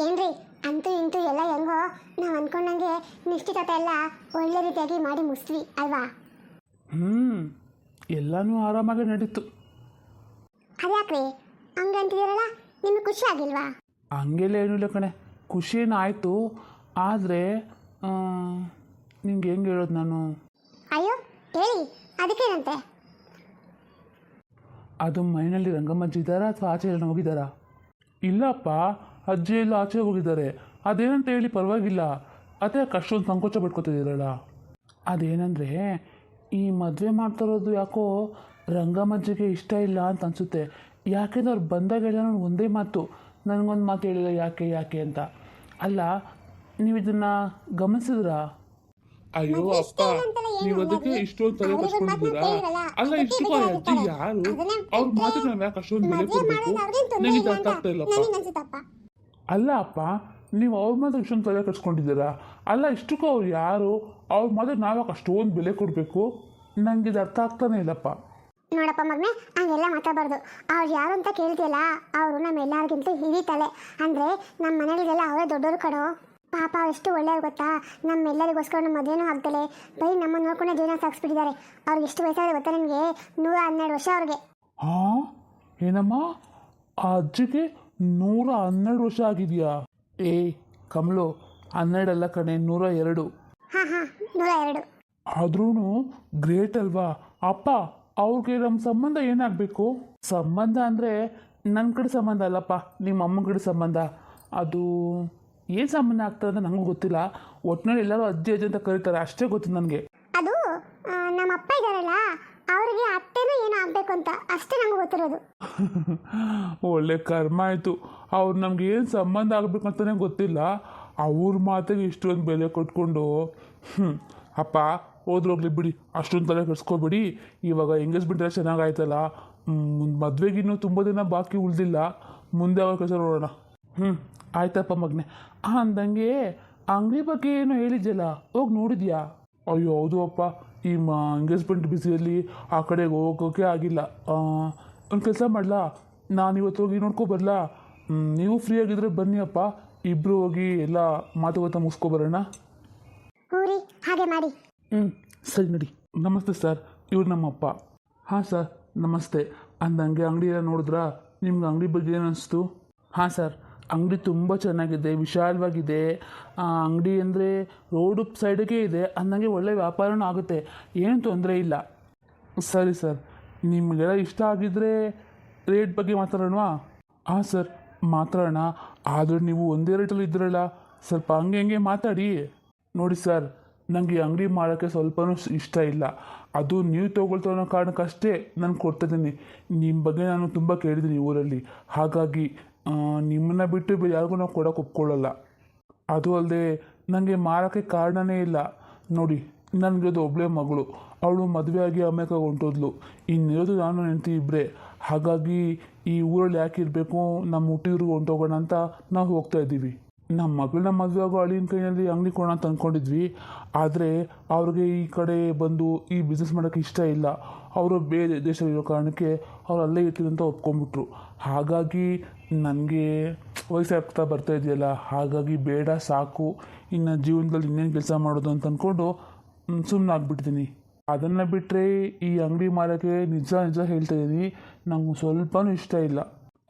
ಏನ್ರಿ ಅಂತೂ ಇಂತೂ ಎಲ್ಲ ಹೆಂಗೋ ನಾವು ಅನ್ಕೊಂಡಂಗೆ ನಿಶ್ಚಿತಾರ್ಥ ಎಲ್ಲ ಒಳ್ಳೆ ರೀತಿಯಾಗಿ ಮಾಡಿ ಮುಗಿಸ್ವಿ ಅಲ್ವಾ? ಎಲ್ಲನೂ ಆರಾಮಾಗಿ ನಡೀತು. ಅದ್ಯಾಕ್ರಿ ಹಂಗಂತಿದ್ದೀರಲ್ಲ, ನಿಮಗೆ ಖುಷಿ ಆಗಿಲ್ವಾ? ಹಂಗೆಲ್ಲ ಏನಿಲ್ಲ ಕಣೆ, ಖುಷಿನ ಆಯಿತು. ಆದರೆ ನಿಂಗೆ ಹೆಂಗೆ ಹೇಳೋದು ನಾನು? ಅಯ್ಯೋ ಹೇಳಿ, ಅದಕ್ಕೇನಂತೆ? ಅದು ಮೈನಲ್ಲಿ ರಂಗಮ್ಮಜ್ಜಿ ಇದ್ದಾರಾ ಅಥವಾ ಆಚೆ ಎಲ್ಲ ಹೋಗಿದ್ದಾರಾ? ಇಲ್ಲಪ್ಪ, ಅಜ್ಜಿ ಎಲ್ಲ ಆಚೆ ಹೋಗಿದ್ದಾರೆ. ಅದೇನಂತ ಹೇಳಿ ಪರವಾಗಿಲ್ಲ, ಅದೇ ಅಷ್ಟೊಂದು ಸಂಕೋಚ ಪಡ್ಕೊತಿದ್ದೀರಲ್ಲ. ಅದೇನಂದರೆ ಈ ಮದುವೆ ಮಾಡ್ತಾರೋದು ಯಾಕೋ ರಂಗಮ್ಮಜ್ಜಿಗೆ ಇಷ್ಟ ಇಲ್ಲ ಅಂತ ಅನಿಸುತ್ತೆ. ಯಾಕೆಂದ್ರೆ ಅವ್ರು ಬಂದಾಗೆಲ್ಲ ನಾನು ಒಂದೇ ಮಾತು, ನನಗೊಂದು ಮಾತು ಹೇಳಿಲ್ಲ ಯಾಕೆ ಯಾಕೆ ಅಂತ. ಅಲ್ಲ, ನೀವು ಇದನ್ನು ಗಮನಿಸಿದ್ರಾ? ಅಯ್ಯೋ ಅಪ್ಪ, ನೀವು ಅದಕ್ಕೆ ಇಷ್ಟೊಂದು ತಲೆ ಕಟ್ಕೊಂಡಿದ್ದೀರಾ? ಅಲ್ಲ, ಇಷ್ಟಕ್ಕೂ ಅಜ್ಜಿ ಯಾರು? ಅವ್ರ ಮಾತಿಗೆ ನಾವು ಯಾಕೆ ಅಷ್ಟೊಂದು ಬೆಲೆ ಕೊಡಬೇಕು? ನನಗೆ ಅರ್ಥ ಆಗ್ತಾ ಇಲ್ಲಪ್ಪ. ಅಲ್ಲ ಅಪ್ಪ, ನೀವು ಅವ್ರ ಮಾತ್ರ ಇಷ್ಟೊಂದು ತಲೆ ಕಟ್ಸ್ಕೊಂಡಿದ್ದೀರಾ? ಅಲ್ಲ, ಇಷ್ಟಕ್ಕೂ ಅವ್ರು ಯಾರು? ಅವ್ರ ಮಾತಿಗೆ ನಾವು ಯಾಕೆ ಅಷ್ಟೊಂದು ಬೆಲೆ ಕೊಡಬೇಕು? ನನಗೆ ಇದು ಅರ್ಥ ಆಗ್ತಾನೆ ಇಲ್ಲಪ್ಪ. ನೋಡಪ್ಪ ಮಗನೇ, ಹಂಗೆಲ್ಲ ಮಾತಾಡಬಾರ್ದು. ಅವ್ರು ಯಾರು ಅಂತ ಕೇಳ್ತಿಯಲ್ಲ, ಅವರು ನಮ್ಮೆಲ್ಲರಿಗಿಂತ ಹಿಡಿತಾಳೆ. ಅಂದರೆ ನಮ್ಮ ಮನೆಗಳಿಗೆಲ್ಲ ಅವರೇ ದೊಡ್ಡವರು ಕಣೋ. ಪಾಪ ಎಷ್ಟು ಒಳ್ಳೆಯವ್ರು ಗೊತ್ತಾ? ನಮ್ಮೆಲ್ಲರಿಗೋಸ್ಕರ ನಮ್ಮ ಮದುವೆನೂ ಆಗ್ತಲೆ, ಬರೀ ನಮ್ಮನ್ನು ನೋಡ್ಕೊಂಡೆ ಜೀವನ ಸಾಗಿಸ್ಬಿಟ್ಟಿದ್ದಾರೆ. ಅವ್ರಿಗೆ ಎಷ್ಟು ವಯಸ್ಸಾಗಿದೆ ಗೊತ್ತಾ ನಿಮಗೆ? 112 ವರ್ಷ ಅವ್ರಿಗೆ. ಹಾಂ, ಏನಮ್ಮ, ಆ ಅಜ್ಜಿಗೆ 112 ವರ್ಷ ಆಗಿದೆಯಾ? ಕಮಲು, 12 ಅಲ್ಲ ಕಣೆ, 102. ಹಾಂ 102. ಆದ್ರೂ ಗ್ರೇಟ್ ಅಲ್ವಾ ಅಪ್ಪ. ಅವ್ರಿಗೆ ನಮ್ಮ ಸಂಬಂಧ ಏನಾಗಬೇಕು? ಸಂಬಂಧ ಅಂದರೆ ನನ್ನ ಕಡೆ ಸಂಬಂಧ ಅಲ್ಲಪ್ಪ, ನಿಮ್ಮ ಅಮ್ಮನ ಕಡೆ ಸಂಬಂಧ. ಅದು ಏನು ಸಂಬಂಧ ಆಗ್ತದೆ ಅಂತ ನನಗೂ ಗೊತ್ತಿಲ್ಲ. ಒಟ್ಟಿನಲ್ಲಿ ಎಲ್ಲರೂ ಅಜ್ಜಿ ಅಜ್ಜಿ ಅಂತ ಕರೀತಾರೆ, ಅಷ್ಟೇ ಗೊತ್ತು ನನಗೆ. ಅದು ನಮ್ಮ ಅಪ್ಪ ಇದ್ದಾರಲ್ಲ, ಅವರಿಗೆ ಅತ್ತೆನೂ ಏನೋ ಆಗಬೇಕು ಅಂತ ಅಷ್ಟೇ ನಂಗೆ ಗೊತ್ತಿರೋದು. ಒಳ್ಳೆ ಕರ್ಮ ಆಯಿತು. ಅವ್ರು ನಮ್ಗೆ ಏನು ಸಂಬಂಧ ಆಗಬೇಕು ಅಂತಲೇ ಗೊತ್ತಿಲ್ಲ, ಅವ್ರ ಮಾತಿಗೆ ಇಷ್ಟೊಂದು ಬೆಲೆ ಕೊಟ್ಕೊಂಡು. ಅಪ್ಪ, ಹೋದ್ರೋಗ್ಲಿ ಬಿಡಿ, ಅಷ್ಟೊಂದು ತಲೆ ಕೆಡಿಸ್ಕೊಬೇಡಿ. ಇವಾಗ ಎಂಗೇಜ್ಮೆಂಟ್ ಎಲ್ಲ ಚೆನ್ನಾಗಾಯ್ತಲ್ಲ, ಮದುವೆಗಿನ್ನೂ ತುಂಬ ದಿನ ಬಾಕಿ ಉಳಿದಿಲ್ಲ, ಮುಂದೆ ಆಗೋ ಕೆಲಸ ನೋಡೋಣ. ಆಯ್ತಪ್ಪ ಮಗನೆ. ಅಂದಂಗೆ ಅಂಗಡಿ ಬಗ್ಗೆ ಏನು ಹೇಳಿದ್ಯಲ್ಲ, ಹೋಗಿ ನೋಡಿದ್ಯಾ? ಅಯ್ಯೋ ಹೌದು ಅಪ್ಪ, ಈ ಎಂಗೇಜ್ಮೆಂಟ್ ಬ್ಯುಸಿಯಲ್ಲಿ ಆ ಕಡೆಗೆ ಹೋಗೋಕ್ಕೆ ಆಗಿಲ್ಲ. ಒಂದು ಕೆಲಸ ಮಾಡಲಾ, ನಾನು ಇವತ್ತು ಹೋಗಿ ನೋಡ್ಕೊಬರಲಾ? ನೀವು ಫ್ರೀ ಆಗಿದ್ರೆ ಬನ್ನಿ ಅಪ್ಪ, ಇಬ್ಬರು ಹೋಗಿ ಎಲ್ಲ ಮಾತುಕತೆ ಮುಗಿಸ್ಕೊಬರೋಣ. ಊರಿ ಹಾಗೆ ಮಾಡಿ. ಸರಿ ನಡಿ. ನಮಸ್ತೆ ಸರ್, ಇವ್ರು ನಮ್ಮಪ್ಪ. ಹಾಂ ಸರ್, ನಮಸ್ತೆ. ಅಂದಂಗೆ ಅಂಗಡಿ ಎಲ್ಲ ನೋಡಿದ್ರಾ? ನಿಮ್ಗೆ ಅಂಗಡಿ ಬಗ್ಗೆ ಏನು ಅನಿಸ್ತು? ಹಾಂ ಸರ್, ಅಂಗಡಿ ತುಂಬ ಚೆನ್ನಾಗಿದೆ, ವಿಶಾಲವಾಗಿದೆ. ಅಂಗಡಿ ಅಂದರೆ ರೋಡು ಸೈಡಿಗೆ ಇದೆ, ಅಂದಂಗೆ ಒಳ್ಳೆ ವ್ಯಾಪಾರನೂ ಆಗುತ್ತೆ, ಏನು ತೊಂದರೆ ಇಲ್ಲ. ಸರಿ ಸರ್, ನಿಮಗೆಲ್ಲ ಇಷ್ಟ ಆಗಿದ್ದರೆ ರೇಟ್ ಬಗ್ಗೆ ಮಾತಾಡೋಣವಾ? ಹಾಂ ಸರ್, ಮಾತಾಡೋಣ. ಆದರೆ ನೀವು ಒಂದೇ ರೇಟಲ್ಲಿ ಇದ್ರಲ್ಲ, ಸ್ವಲ್ಪ ಹಂಗೆ ಮಾತಾಡಿ. ನೋಡಿ ಸರ್, ನನಗೆ ಅಂಗಡಿ ಮಾಡೋಕ್ಕೆ ಸ್ವಲ್ಪನೂ ಇಷ್ಟ ಇಲ್ಲ. ಅದು ನೀವು ತೊಗೊಳ್ತಾ ಅನ್ನೋ ಕಾರಣಕ್ಕಷ್ಟೇ ನಾನು ಕೊಡ್ತಾಯಿದ್ದೀನಿ. ನಿಮ್ಮ ಬಗ್ಗೆ ನಾನು ತುಂಬ ಕೇಳಿದ್ದೀನಿ ಊರಲ್ಲಿ, ಹಾಗಾಗಿ ನಿಮ್ಮನ್ನು ಬಿಟ್ಟು ಬೇರೆ ಯಾರಿಗೂ ನಾವು ಕೊಡೋಕೆ ಒಪ್ಕೊಳ್ಳಲ್ಲ. ಅದು ಅಲ್ಲದೆ ನನಗೆ ಮಾರೋಕ್ಕೆ ಕಾರಣವೇ ಇಲ್ಲ. ನೋಡಿ, ನನಗೆ ಅದು ಒಬ್ಬಳೇ ಮಗಳು, ಅವಳು ಮದುವೆ ಆಗಿ ಅಮೇರಿಕಾಗೆ ಹೊಂಟೋದ್ಲು. ಇನ್ನಿರೋದು ನಾನು ಹೆಂಡತಿ ಇಬ್ಬರೇ. ಹಾಗಾಗಿ ಈ ಊರಲ್ಲಿ ಯಾಕೆ ಇರಬೇಕು, ನಮ್ಮ ಹುಟ್ಟಿದ್ರು ಹೊಂಟೋಗೋಣ ಅಂತ ನಾವು ಹೋಗ್ತಾ ಇದ್ದೀವಿ. ನಮ್ಮ ಮಗಳನ್ನ ಮದುವೆ ಆಗೋ ಅಳಿನ ಕೈಯಲ್ಲಿ ಅಂಗಡಿ ಕೊಡೋಣ ಅಂತ ಅಂದ್ಕೊಂಡಿದ್ವಿ. ಆದರೆ ಅವ್ರಿಗೆ ಈ ಕಡೆ ಬಂದು ಈ ಬಿಸ್ನೆಸ್ ಮಾಡೋಕ್ಕೆ ಇಷ್ಟ ಇಲ್ಲ. ಅವರು ಬೇರೆ ದೇಶದಲ್ಲಿರೋ ಕಾರಣಕ್ಕೆ ಅವ್ರು ಅಲ್ಲೇ ಇರ್ತೀವಿ ಅಂತ ಒಪ್ಕೊಂಡ್ಬಿಟ್ರು. ಹಾಗಾಗಿ ನನಗೆ ವಯಸ್ಸಾಗ್ತಾ ಬರ್ತಾ ಇದೆಯಲ್ಲ, ಹಾಗಾಗಿ ಬೇಡ ಸಾಕು, ಇನ್ನು ಜೀವನದಲ್ಲಿ ಇನ್ನೇನು ಕೆಲಸ ಮಾಡೋದು ಅಂತ ಅಂದ್ಕೊಂಡು ಸುಮ್ಮನೆ ಆಗಿಬಿಟ್ಟಿದ್ದೀನಿ. ಅದನ್ನು ಬಿಟ್ಟರೆ ಈ ಅಂಗಡಿ ಮಾರೋಕ್ಕೆ ನಿಜ ಹೇಳ್ತಾಯಿದ್ದೀನಿ, ನಂಗೆ ಸ್ವಲ್ಪನೂ ಇಷ್ಟ ಇಲ್ಲ.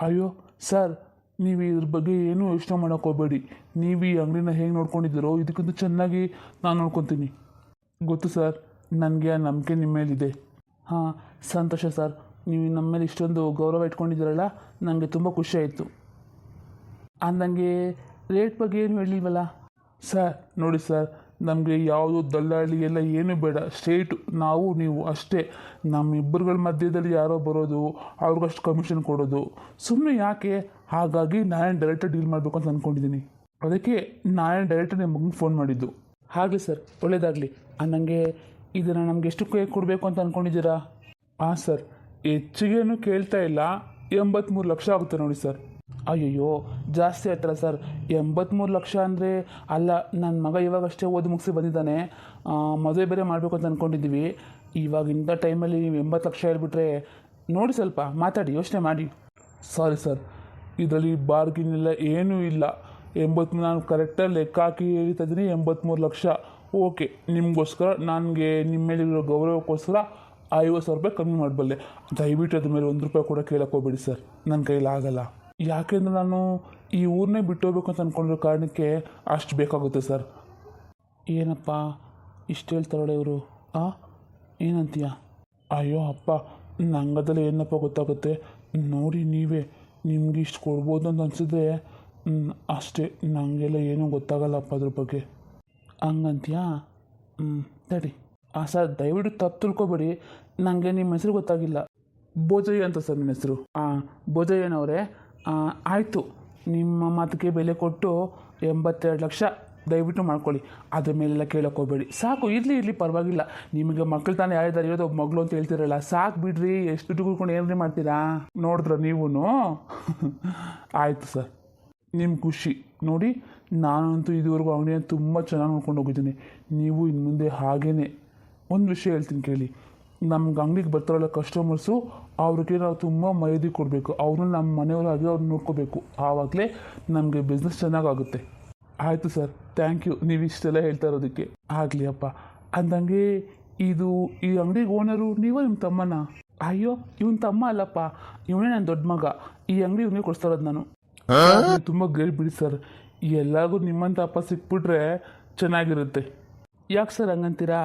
ಅಯ್ಯೋ ಸರ್, ನೀವು ಇದ್ರ ಬಗ್ಗೆ ಏನೂ ಯೋಚನೆ ಮಾಡೋಕೆ ಹೋಗಬೇಡಿ. ನೀವು ಈ ಅಂಗಡಿನ ಹೇಗೆ ನೋಡ್ಕೊಂಡಿದ್ದೀರೋ ಇದಕ್ಕಿಂತ ಚೆನ್ನಾಗಿ ನಾನು ನೋಡ್ಕೊತೀನಿ. ಗೊತ್ತು ಸರ್, ನನಗೆ ಆ ನಂಬಿಕೆ ನಿಮ್ಮ ಮೇಲಿದೆ. ಹಾಂ, ಸಂತೋಷ ಸರ್. ನೀವು ನಮ್ಮ ಮೇಲೆ ಇಷ್ಟೊಂದು ಗೌರವ ಇಟ್ಕೊಂಡಿದ್ದೀರಲ್ಲ, ನನಗೆ ತುಂಬ ಖುಷಿ ಆಯಿತು. ಅಂದಂಗೆ ರೇಟ್ ಬಗ್ಗೆ ಏನು ಹೇಳಿಲ್ವಲ್ಲ? ಸರ್ ನೋಡಿ ಸರ್, ನಮಗೆ ಯಾವುದು ದಲ್ಲಾಳಿ ಎಲ್ಲ ಏನೂ ಬೇಡ, ಸ್ಟ್ರೇಟು ನಾವು ನೀವು ಅಷ್ಟೇ. ನಮ್ಮಿಬ್ಬರುಗಳ ಮಧ್ಯದಲ್ಲಿ ಯಾರೋ ಬರೋದು, ಅವ್ರಿಗಷ್ಟು ಕಮಿಷನ್ ಕೊಡೋದು ಸುಮ್ಮನೆ ಯಾಕೆ? ಹಾಗಾಗಿ ನಾನೇ ಡೈರೆಕ್ಟಾಗಿ ಡೀಲ್ ಮಾಡಬೇಕು ಅಂತ ಅಂದ್ಕೊಂಡಿದ್ದೀನಿ. ಅದಕ್ಕೆ ನಾನೇ ಡೈರೆಕ್ಟಾಗಿ ನಿಮ್ಮ ಮಗನಿಗೆ ಫೋನ್ ಮಾಡಿದ್ದು. ಹಾಗೆ ಸರ್, ಒಳ್ಳೆಯದಾಗಲಿ. ನನಗೆ ಇದನ್ನು ನಮ್ಗೆ ಎಷ್ಟಕ್ಕೆ ಕೊಡಬೇಕು ಅಂತ ಅಂದ್ಕೊಂಡಿದ್ದೀರಾ? ಹಾಂ ಸರ್, ಹೆಚ್ಚಿಗೇನು ಕೇಳ್ತಾ ಇಲ್ಲ, 83 ಲಕ್ಷ ಆಗುತ್ತೆ ನೋಡಿ ಸರ್. ಅಯ್ಯಯ್ಯೋ, ಜಾಸ್ತಿ ಆಯ್ತಲ್ಲ ಸರ್. 83 ಲಕ್ಷ ಅಂದರೆ ಅಲ್ಲ, ನನ್ನ ಮಗ ಇವಾಗಷ್ಟೇ ಓದಿ ಮುಗಿಸಿ ಬಂದಿದ್ದಾನೆ, ಮದುವೆ ಬೇರೆ ಮಾಡಬೇಕು ಅಂತ ಅಂದ್ಕೊಂಡಿದ್ದೀವಿ. ಇವಾಗಿಂಥ ಟೈಮಲ್ಲಿ ನೀವು 80 ಲಕ್ಷ ಹೇಳ್ಬಿಟ್ರೆ ನೋಡಿ, ಸ್ವಲ್ಪ ಮಾತಾಡಿ, ಯೋಚನೆ ಮಾಡಿ. ಸಾರಿ ಸರ್, ಇದರಲ್ಲಿ ಬಾರ್ಗಿನ್ ಎಲ್ಲ ಏನೂ ಇಲ್ಲ. ನಾನು ಕರೆಕ್ಟಾಗಿ ಲೆಕ್ಕ ಹಾಕಿ ಹೇಳ್ತಾ ಇದ್ದೀನಿ, 83 ಲಕ್ಷ. ಓಕೆ, ನಿಮಗೋಸ್ಕರ ನನಗೆ ನಿಮ್ಮ ಮೇಲಿರೋ ಗೌರವಕ್ಕೋಸ್ಕರ 50,000 ರೂಪಾಯಿ ಕಮ್ಮಿ ಮಾಡಬಲ್ಲೆ. ದಯವಿಟ್ಟು ಅದ್ರ ಮೇಲೆ 1 ರೂಪಾಯಿ ಕೂಡ ಕೇಳಕ್ಕೆ ಹೋಗ್ಬೇಡಿ ಸರ್, ನನ್ನ ಕೈಲಾಗಲ್ಲ. ಯಾಕೆಂದರೆ ನಾನು ಈ ಊರನ್ನೇ ಬಿಟ್ಟು ಹೋಗ್ಬೇಕು ಅಂತ ಅಂದ್ಕೊಂಡಿರೋ ಕಾರಣಕ್ಕೆ ಅಷ್ಟು ಬೇಕಾಗುತ್ತೆ ಸರ್. ಏನಪ್ಪ ಇಷ್ಟು ಹೇಳ್ತಾರಳೆ ಇವರು? ಏನಂತೀಯ? ಅಯ್ಯೋ ಅಪ್ಪ, ನಂಗದಲ್ಲ ಏನಪ್ಪ ಗೊತ್ತಾಗುತ್ತೆ. ನೋಡಿ ನೀವೇ, ನಿಮ್ಗೆ ಇಷ್ಟು ಕೊಡ್ಬೋದು ಅಂತ ಅನಿಸಿದ್ರೆ ಅಷ್ಟೇ, ನನಗೆಲ್ಲ ಏನೂ ಗೊತ್ತಾಗಲ್ಲಪ್ಪ ಅದ್ರ ಬಗ್ಗೆ. ಹಂಗಂತೀಯಾ? ತಡಿ. ಸರ್ ದಯವಿಟ್ಟು ತಪ್ಪು ತಿಳ್ಕೊಬೇಡಿ, ನನಗೆ ನಿಮ್ಮ ಹೆಸರು ಗೊತ್ತಾಗಿಲ್ಲ. ಬೋಜಯ್ಯ ಅಂತ ಸರ್ ನನ್ನ ಹೆಸರು. ಬೋಜಯ್ಯನವರೇ, ಆಯಿತು, ನಿಮ್ಮ ಮಾತಿಗೆ ಬೆಲೆ ಕೊಟ್ಟು 82 ಲಕ್ಷ ದಯವಿಟ್ಟು ಮಾಡ್ಕೊಳ್ಳಿ. ಅದ್ರ ಮೇಲೆಲ್ಲ ಕೇಳೋಕೆ ಹೋಗಬೇಡಿ, ಸಾಕು. ಇರಲಿ ಪರವಾಗಿಲ್ಲ. ನಿಮಗೆ ಮಕ್ಕಳು ತಾನೇ ಯಾರಿದ್ದಾರೆ, ಇರೋದು ಒಬ್ಬ ಮಗಳು ಅಂತ ಹೇಳ್ತಿರಲ್ಲ, ಸಾಕು ಬಿಡ್ರಿ. ಎಷ್ಟು ದುಡ್ಡು ಕುಡ್ಕೊಂಡು ಏನ್ರಿ ಮಾಡ್ತೀರಾ? ನೋಡಿದ್ರ ನೀವೂ? ಆಯಿತು ಸರ್, ನಿಮ್ಮ ಖುಷಿ ನೋಡಿ. ನಾನಂತೂ ಇದುವರೆಗೂ ಅಂಗಡಿಯನ್ನು ತುಂಬ ಚೆನ್ನಾಗಿ ನೋಡ್ಕೊಂಡು ಹೋಗಿದ್ದೀನಿ. ನೀವು ಇನ್ನು ಮುಂದೆ ಹಾಗೇ. ಒಂದು ವಿಷಯ ಹೇಳ್ತೀನಿ ಕೇಳಿ, ನಮ್ಗೆ ಅಂಗಡಿಗೆ ಬರ್ತಾರಲ್ಲ ಕಸ್ಟಮರ್ಸು, ಅವ್ರಿಗೆ ನಾವು ತುಂಬ ಮರ್ಯಾದೆ ಕೊಡಬೇಕು. ಅವ್ರನ್ನ ನಮ್ಮ ಮನೆಯವರಾಗಿ ಅವ್ರನ್ನ ನೋಡ್ಕೋಬೇಕು. ಆವಾಗಲೇ ನಮಗೆ ಬಿಸ್ನೆಸ್ ಚೆನ್ನಾಗಾಗುತ್ತೆ. ಆಯಿತು ಸರ್, ಥ್ಯಾಂಕ್ ಯು ನೀವು ಇಷ್ಟೆಲ್ಲ ಹೇಳ್ತಾ ಇರೋದಕ್ಕೆ. ಆಗಲಿ ಅಪ್ಪ. ಅಂದಂಗೆ ಈ ಅಂಗಡಿಗೆ ಓನರು ನೀವೋ ನಿಮ್ಮ ತಮ್ಮನ? ಅಯ್ಯೋ, ಇವನ ತಮ್ಮ ಅಲ್ಲಪ್ಪ, ಇವನೇ ನನ್ನ ದೊಡ್ಡ ಮಗ. ಈ ಅಂಗಡಿ ಇವನಿಗೆ ಕೊಡಿಸ್ತಾ ಇರೋದು ನಾನು. ತುಂಬ ಗ್ರೇಟ್ ಬಿಡಿ ಸರ್. ಎಲ್ಲರಿಗೂ ನಿಮ್ಮಂಥ ಅಪ್ಪ ಸಿಕ್ಬಿಟ್ರೆ ಚೆನ್ನಾಗಿರುತ್ತೆ. ಯಾಕೆ ಸರ್ ಹಂಗಂತೀರಾ?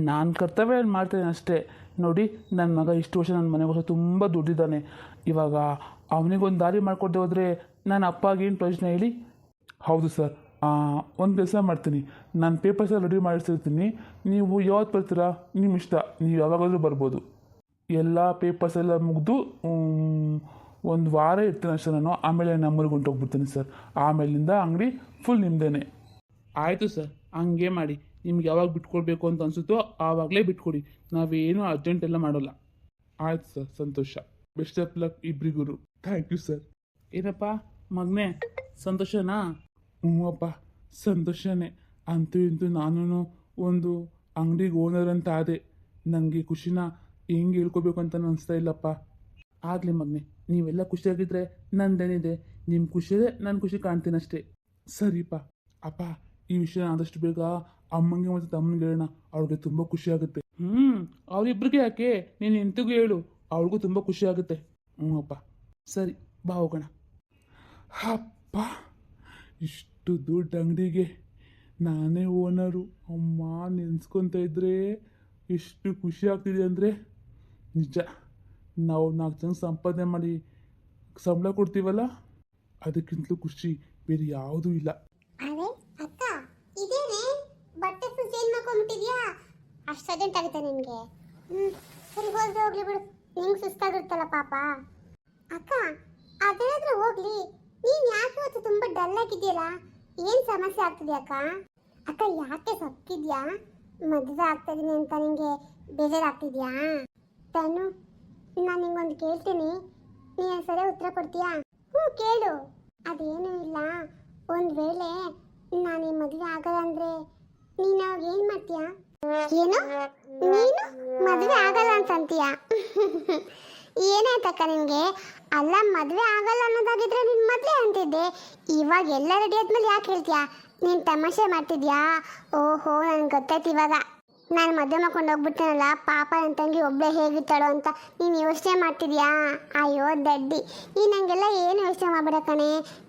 ನಾನು ಕರ್ತವ್ಯ ಮಾಡ್ತೇನೆ ಅಷ್ಟೇ. ನೋಡಿ, ನನ್ನ ಮಗ ಇಷ್ಟು ವರ್ಷ ನನ್ನ ಮನೆಗೋಸ್ಕರ ತುಂಬ ದುಡ್ಡಿದ್ದಾನೆ. ಇವಾಗ ಅವನಿಗೊಂದು ದಾರಿ ಮಾಡಿಕೊಡ್ದೆ ಹೋದರೆ ನನ್ನ ಅಪ್ಪಗೇನು ಪ್ರಯೋಜನ ಹೇಳಿ? ಹೌದು ಸರ್, ಒಂದು ಕೆಲಸ ಮಾಡ್ತೀನಿ, ನಾನು ಪೇಪರ್ಸ್ ಎಲ್ಲ ರೆಡಿ ಮಾಡಿಸಿರ್ತೀನಿ. ನೀವು ಯಾವತ್ತು ಬರ್ತೀರಾ? ನಿಮ್ಮ ಇಷ್ಟ, ನೀವು ಯಾವಾಗಾದರೂ ಬರ್ಬೋದು. ಎಲ್ಲ ಪೇಪರ್ಸ್ ಎಲ್ಲ ಮುಗಿದು 1 ವಾರ ಇರ್ತೀನಿ ಅಷ್ಟೇ ನಾನು. ಆಮೇಲೆ ನಮ್ಮೂರಿಗೆ ಹೊಂಟೋಗ್ಬಿಡ್ತೀನಿ ಸರ್. ಆಮೇಲಿಂದ ಅಂಗಡಿ ಫುಲ್ ನಿಮ್ಮದೇನೆ. ಆಯಿತು ಸರ್, ಹಂಗೆ ಮಾಡಿ. ನಿಮ್ಗೆ ಯಾವಾಗ ಬಿಟ್ಕೊಡ್ಬೇಕು ಅಂತ ಅನಿಸುತ್ತೋ ಆವಾಗಲೇ ಬಿಟ್ಕೊಡಿ. ನಾವೇನು ಅರ್ಜೆಂಟ್ ಎಲ್ಲ ಮಾಡೋಲ್ಲ. ಆಯ್ತು ಸರ್, ಸಂತೋಷ. ಬೆಸ್ಟ್ ಆಫ್ ಲಕ್ ಇಬ್ಬರಿಗೂ. Thank you sir. ಏನಪ್ಪ ಮಗನೇ, ಸಂತೋಷನಾ? ಹ್ಞೂ ಅಪ್ಪ, ಸಂತೋಷನೇ. ಅಂತೂ ಇಂತೂ ನಾನು ಒಂದು ಅಂಗಡಿಗೆ ಓನರ್ ಅಂತ ಆದೆ. ನನಗೆ ಖುಷಿನ ಹೆಂಗೆ ಹೇಳ್ಕೊಬೇಕು ಅಂತ ಅನಿಸ್ತಾ ಇಲ್ಲಪ್ಪ. ಆಗಲಿ ಮಗನೇ, ನೀವೆಲ್ಲ ಖುಷಿಯಾಗಿದ್ದರೆ ನಂದೇನಿದೆ. ನಿಮ್ಮ ಖುಷಿಯೇ ನನ್ನ ಖುಷಿ ಕಾಣ್ತೀನಿ ಅಷ್ಟೇ. ಸರಿಪ್ಪ. ಅಪ್ಪ, ಈ ವಿಷಯ ಆದಷ್ಟು ಬೇಗ ಅಮ್ಮಂಗೆ ಮತ್ತು ತಮ್ಮನಿಗೆ ಹೇಳೋಣ. ಅವ್ಳಿಗೆ ತುಂಬ ಖುಷಿಯಾಗುತ್ತೆ. ಅವರಿಬ್ಬರಿಗೆ ಯಾಕೆ, ನೀನು ಎಂತಿಗೂ ಹೇಳು, ಅವ್ಳಿಗೂ ತುಂಬ ಖುಷಿ ಆಗುತ್ತೆ. ಹ್ಞೂ ಅಪ್ಪ. ಸರಿ, ಬಾ ಹೋಗೋಣ. ಅಪ್ಪ, ಇಷ್ಟು ದೊಡ್ಡ ಅಂಗಡಿಗೆ ನಾನೇ ಓನರು. ಅಮ್ಮ, ನೆನೆಸ್ಕೊತ ಇದ್ರೆ ಎಷ್ಟು ಖುಷಿ ಆಗ್ತಿದೆ ಅಂದರೆ ನಿಜ. ನಾವು 4 ಜನ ಸಂಪಾದನೆ ಮಾಡಿ ಸಂಬಳ ಕೊಡ್ತೀವಲ್ಲ, ಅದಕ್ಕಿಂತಲೂ ಖುಷಿ ಬೇರೆ ಯಾವುದೂ ಇಲ್ಲ. ಅದೇ ಅಕ್ಕ, ಇದೇನೆ ಬಟ್ಟೆ ಫುಲ್ ಚೇಂಜ್ ಮಾಡ್ಕೊಂಡ್ಬಿಟ್ಟಿದ್ಯಾ? ಅಷ್ಟು ಅರ್ಜೆಂಟ್ ಆಗುತ್ತೆ ನಿನಗೆ? ಸರಿ, ಹೋಗ್ಲಿ ಬಿಡು, ನಿಂಗೆ ಸುಸ್ತಾಗಿರುತ್ತಲ್ಲ ಪಾಪ. ಅಕ್ಕ, ಅದೇನಾದ್ರೂ ಹೋಗ್ಲಿ, ನೀನು ಯಾಕೆ ಇವತ್ತು ತುಂಬ ಡಲ್ ಆಗಿದೆಯಲ್ಲ? ಏನು ಸಮಸ್ಯೆ ಆಗ್ತಿದ್ಯಾ ಅಕ್ಕ? ಅಕ್ಕ, ಯಾಕೆ ಸಕ್ಕಿದ್ಯಾ? ಮದುವೆ ಆಗ್ತಾಯಿದ್ದೀನಿ ಅಂತ ನಿಂಗೆ ಬೇಜಾರಾಗ್ತಿದ್ಯಾ? ತಾನು ನಾನು ನಿಂಗೊಂದು ಕೇಳ್ತೀನಿ, ನೀನು ಸರಿ ಉತ್ತರ ಕೊಡ್ತೀಯಾ? ಕೇಳು. ಅದೇನೂ ಇಲ್ಲ, ಒಂದು ವೇಳೆ ನಾನು ಈ ಮದುವೆ ಆಗಲ್ಲ ಅಂದರೆ ನೀನು ಅವಾಗ ಏನು ಮಾಡ್ತೀಯಾ? ಏನು, ನೀನು ಮದುವೆ ಆಗಲ್ಲ ಅಂತಂತೀಯ? ಏನಾಯ್ತಕ್ಕ ನಿನಗೆ? ಅಲ್ಲ, ಮದುವೆ ಆಗಲ್ಲ ಅನ್ನೋದಾಗಿದ್ರೆ ನಿನ್ನ ಮೊದಲೇ ಅಂತಿದ್ದೆ. ಇವಾಗ ಎಲ್ಲ ರೆಡಿ ಆದ್ಮೇಲೆ ಯಾಕೆ ಹೇಳ್ತೀಯಾ? ನೀನು ತಮಾಷೆ ಮಾಡ್ತಿದ್ಯಾ? ಓಹೋ, ನನಗೆ ಗೊತ್ತಾಯ್ತು ಇವಾಗ. ನಾನು ಮದುವೆ ಮಾಡ್ಕೊಂಡು ಹೋಗ್ಬಿಡ್ತೇನಲ್ಲ, ಪಾಪ ನನ್ನ ತಂಗಿ ಒಬ್ಬಳೇ ಹೇಗಿರ್ತಾಳೋ ಅಂತ ನೀನು ಯೋಚನೆ ಮಾಡ್ತಿದ್ಯಾ? ಅಯ್ಯೋ ದಡ್ಡಿ, ನೀನು ನನಗೆಲ್ಲ ಏನು ಯೋಚನೆ ಮಾಡಬೇಡ ಕಣೆ,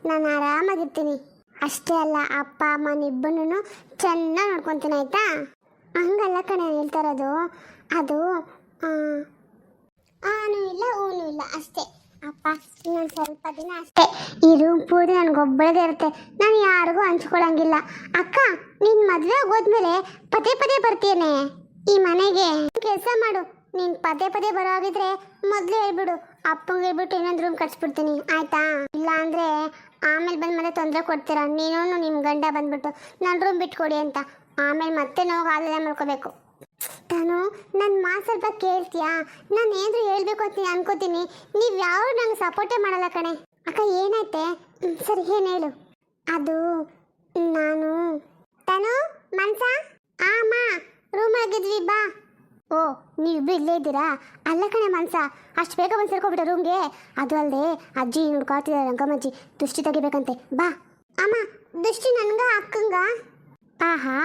ನಾನು ಆರಾಮಾಗಿರ್ತೀನಿ. ಅಷ್ಟೇ ಅಲ್ಲ, ಅಪ್ಪ ಅಮ್ಮನಿಬ್ಬನೂ ಚೆನ್ನಾಗಿ ನೋಡ್ಕೊತೀನಿ, ಆಯಿತಾ? ಹಂಗಲ್ಲ ಕಣೆ ಹೇಳ್ತಾ ಇರೋದು. ಅದು ಆನೂ ಇಲ್ಲ ಊನೂ ಇಲ್ಲ ಅಷ್ಟೇ. ಅಪ್ಪ, ಇನ್ನೊಂದು ಸ್ವಲ್ಪ ದಿನ ಅಷ್ಟೇ. ಈ ರೂಮ್ ಪೂರ್ತಿ ನನಗೊಬ್ಬಳದೇ ಇರುತ್ತೆ, ನಾನು ಯಾರಿಗೂ ಹಂಚ್ಕೊಳಂಗಿಲ್ಲ. ಅಕ್ಕ, ನಿನ್ನ ಮದುವೆ ಹೋದ್ಮೇಲೆ ಪದೇ ಪದೇ ಬರ್ತೀನಿ ಈ ಮನೆಗೆ. ಕೆಲಸ ಮಾಡು, ನೀನು ಪದೇ ಪದೇ ಬರೋ ಹಾಗಿದ್ರೆ ಮೊದಲೇ ಹೇಳ್ಬಿಡು, ಅಪ್ಪಂಗೆ ಹೇಳ್ಬಿಟ್ಟು ಇನ್ನೊಂದು ರೂಮ್ ಕಟ್ಸ್ಬಿಡ್ತೀನಿ, ಆಯಿತಾ? ಇಲ್ಲ ಅಂದರೆ ಆಮೇಲೆ ಬಂದ್ಮೇಲೆ ತೊಂದರೆ ಕೊಡ್ತೀರಾ ನೀನು ನಿಮ್ಮ ಗಂಡ ಬಂದ್ಬಿಟ್ಟು ನನ್ನ ರೂಮ್ ಬಿಟ್ಕೊಡಿ ಅಂತ. ಆಮೇಲೆ ಮತ್ತೆ ನಾವು ಆಲೋಚನೆ ಮಾಡ್ಕೋಬೇಕು. ತಾನು ನನ್ನ ಮಾತು ಸ್ವಲ್ಪ ಕೇಳ್ತೀಯಾ? ನಾನು ಏನಾದರೂ ಹೇಳ್ಬೇಕು ಅಂತ ಅನ್ಕೋತೀನಿ, ನೀವು ಯಾರು ನಂಗೆ ಸಪೋರ್ಟೇ ಮಾಡಲ್ಲ ಕಣೆ. ಅಕ್ಕ, ಏನಾಯ್ತೆ? ಸರಿ, ಏನು ಹೇಳು. ಅದು ನಾನು ತಾನು ಮನ್ಸ ಅಮ್ಮ ರೂಮ್ ಆಗಿದ್ವಿ, ಬಾ. ಓ, ನೀವಿಬ್ಬರು ಇಲ್ಲೇ ಇದ್ದೀರಾ? ಅಲ್ಲ ಕಣೆ ಮನ್ಸ, ಅಷ್ಟು ಬೇಗ ಬಂದು ಸೇರ್ಕೊಬಿಟ್ಟ ರೂಮ್ಗೆ. ಅದು ಅಲ್ಲದೆ ಅಜ್ಜಿ ನೋಡ್ಕೊಳ್ತಿದ್ದಾರೆ, ರಂಗಮ್ಮಜ್ಜಿ ದೃಷ್ಟಿ ತೆಗಿಬೇಕಂತೆ, ಬಾ. ಅಮ್ಮ ದೃಷ್ಟಿ ನನ್ಗ ಅಕ್ಕಂಗ? ಆಹಾ,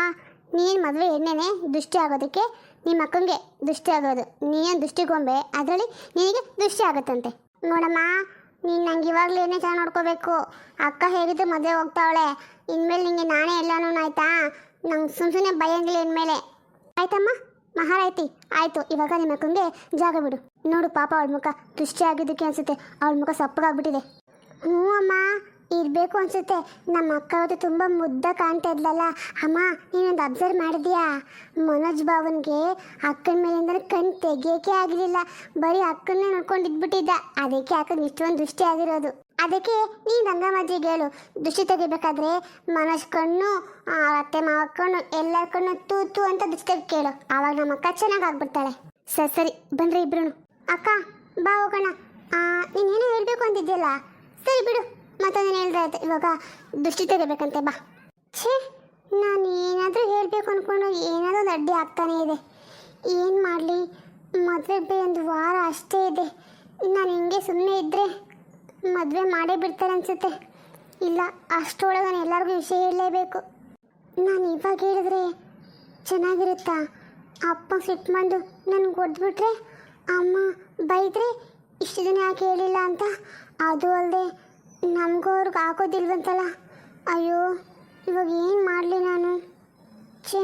ನೀನು ಮದುವೆ ಎಣ್ಣೆನೆ ದೃಷ್ಟಿ ಆಗೋದಕ್ಕೆ ನಿಮ್ಮ ಅಕ್ಕಂಗೆ ದೃಷ್ಟಿ ಆಗೋದು. ನೀನು ದೃಷ್ಟಿಗೊಂಬೆ, ಅದರಲ್ಲಿ ನಿನಗೆ ದೃಷ್ಟಿ ಆಗುತ್ತಂತೆ. ನೋಡಮ್ಮ, ನೀನು ನಂಗೆ ಇವಾಗಲೇನೆ ಚೆನ್ನಾಗಿ ನೋಡ್ಕೋಬೇಕು. ಅಕ್ಕ ಹೇಗಿದ್ದು ಮದುವೆ ಹೋಗ್ತಾವಳೆ, ಇನ್ಮೇಲೆ ನಿಂಗೆ ನಾನೇ ಎಲ್ಲನೂ ಆಯ್ತಾ? ನಂಗೆ ಸುಮ್ಮನೆ ಭಯಂಗಿಲ್ಲ ಇನ್ಮೇಲೆ. ಆಯ್ತಮ್ಮ ಮಹಾರಾಯ್ತಿ, ಆಯಿತು. ಇವಾಗ ನಿಮ್ಮ ಅಕ್ಕಂಗೆ ಜಾಗ ಬಿಡು. ನೋಡು ಪಾಪ ಅವಳ ಮುಖ ದೃಷ್ಟಿ ಆಗಿದ್ದಕ್ಕೆ ಅನಿಸುತ್ತೆ, ಅವಳ ಮುಖ ಸಪ್ಪಗಾಗ್ಬಿಟ್ಟಿದೆ. ಹ್ಞೂ ಅಮ್ಮ, ಇರಬೇಕು ಅನಿಸುತ್ತೆ. ನಮ್ಮ ಅಕ್ಕ ಅವತ್ತು ತುಂಬ ಮುದ್ದ ಕಾಣ್ತಾ ಇದ್ಲಲ್ಲ ಅಮ್ಮ. ನೀನೊಂದು ಅಬ್ಸರ್ವ್ ಮಾಡಿದ್ಯಾ? ಮನೋಜ್ ಬಾವನ್ಗೆ ಅಕ್ಕನ ಮೇಲಿಂದ ಕಣ್ಣು ತೆಗಿಯೋಕೆ ಆಗಲಿಲ್ಲ, ಬರೀ ಅಕ್ಕನ್ನೇ ನೋಡ್ಕೊಂಡಿದ್ಬಿಟ್ಟಿದ್ದ. ಅದಕ್ಕೆ ಅಕ್ಕನ ಇಷ್ಟೊಂದು ದೃಷ್ಟಿ ಆಗಿರೋದು. ಅದಕ್ಕೆ ನೀನು ರಂಗಮ್ಮಜ್ಜಿಗೆ ಹೇಳು, ದೃಷ್ಟಿ ತೆಗಿಬೇಕಾದ್ರೆ ಮನೋಜ್ ಕಣ್ಣು, ಅತ್ತೆ ಮಾವ ಕಣ್ಣು, ಎಲ್ಲರ ಕಣ್ಣು ತೂತು ಅಂತ ದೃಷ್ಟಿ ತೆಗಿ ಕೇಳು. ಆವಾಗ ನಮ್ಮ ಅಕ್ಕ ಚೆನ್ನಾಗಿ ಆಗ್ಬಿಡ್ತಾಳೆ. ಸರಿ ಸರಿ ಬನ್ರಿ ಇಬ್ರು. ಅಕ್ಕ ಬಾ ಹೋಗೋಣ. ನೀನೇನೋ ಹೇಳ್ಬೇಕು ಅಂತಿದ್ಯಲ್ಲ, ಸರಿ ಬಿಡು, ಮತ್ತೊಂದೇನು ಹೇಳಿದ್ರೆ ಆಯ್ತು. ಇವಾಗ ದೃಷ್ಟಿ ತೆಗಿಬೇಕಂತೆ, ಬಾ. ಛೇ, ನಾನು ಏನಾದರೂ ಹೇಳಬೇಕು ಅಂದ್ಕೊಂಡು ಏನಾದರೂ ಒಂದು ಅಡ್ಡಿ ಆಗ್ತಾನೇ ಇದೆ. ಏನು ಮಾಡಲಿ, ಮದುವೆಗೆ ಒಂದು ವಾರ ಅಷ್ಟೇ ಇದೆ. ನಾನು ಹಿಂಗೆ ಸುಮ್ಮನೆ ಇದ್ದರೆ ಮದುವೆ ಮಾಡೇ ಬಿಡ್ತಾರೆ ಅನಿಸುತ್ತೆ. ಇಲ್ಲ, ಅಷ್ಟರೊಳಗೆ ನಾನು ಎಲ್ಲರಿಗೂ ವಿಷಯ ಹೇಳಲೇಬೇಕು. ನಾನು ಇವಾಗ ಹೇಳಿದ್ರೆ ಚೆನ್ನಾಗಿರುತ್ತಾ? ಅಪ್ಪ ಸಿಟ್ಟು ಬಂದು ನನಗೆ ಹೊಡೆದ್ಬಿಟ್ರೆ, ಅಮ್ಮ ಬೈದರೆ ಇಷ್ಟು ದಿನ ಯಾಕೆ ಹೇಳಿಲ್ಲ ಅಂತ. ಅದು ಅಲ್ಲದೆ ನಮಗೂ ಅವ್ರಿಗೆ ಆಗೋದಿಲ್ವಂತಲ್ಲ. ಅಯ್ಯೋ, ಇವಾಗ ಏನು ಮಾಡಲಿ ನಾನು? ಛೇ.